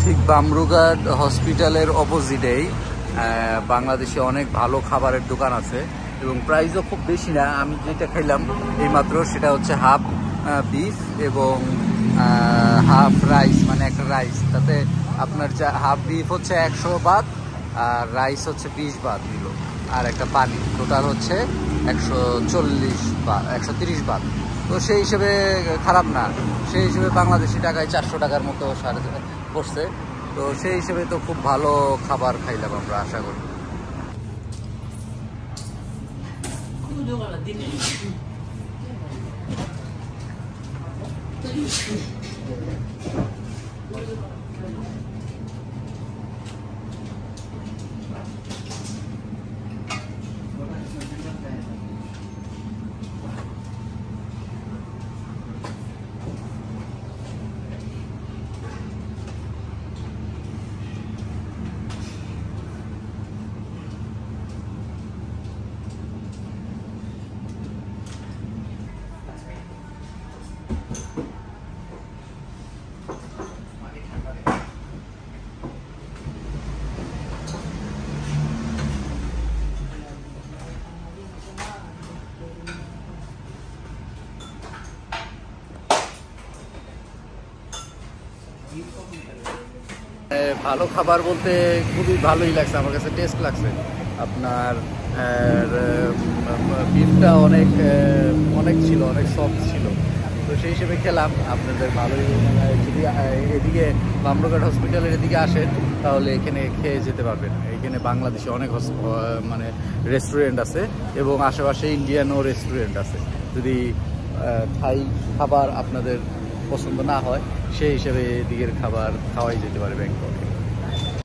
ঠিক বামরুঘাট হসপিটালের অপোজিটেই বাংলাদেশে অনেক ভালো খাবারের দোকান আছে এবং প্রাইসও খুব বেশি না। আমি যেটা খাইলাম এইমাত্র সেটা হচ্ছে হাফ বিফ এবং হাফ রাইস, মানে একটা রাইস, তাতে আপনার হাফ বিফ হচ্ছে 100 বাত আর রাইস হচ্ছে 20 বাত নিল, আর একটা পানি, টোটাল হচ্ছে 140 বাত, 130 বাত। তো সেই হিসেবে খারাপ না, সেই হিসেবে বাংলাদেশি টাকায় 400 টাকার মতো পড়ছে। তো সেই হিসেবে তো খুব ভালো খাবার খাইলাম আমরা, আশা করি। ভালো খাবার বলতে খুবই ভালোই লাগছে, আমার কাছে টেস্ট লাগছে। আপনার বিফটা অনেক অনেক ছিল, অনেক সফট ছিল। তো সেই হিসেবে খেলাম। আপনাদের ভালোই, যদি এদিকে বামরুঘাট হসপিটালের এদিকে আসেন তাহলে এখানে খেয়ে যেতে পারবেন। এখানে বাংলাদেশে অনেক মানে রেস্টুরেন্ট আছে এবং আশেপাশে ইন্ডিয়ানও রেস্টুরেন্ট আছে। যদি থাই খাবার আপনাদের পছন্দ না হয় সেই হিসেবে এদিকের খাবার খাওয়াই যেতে পারে ব্যাংককে।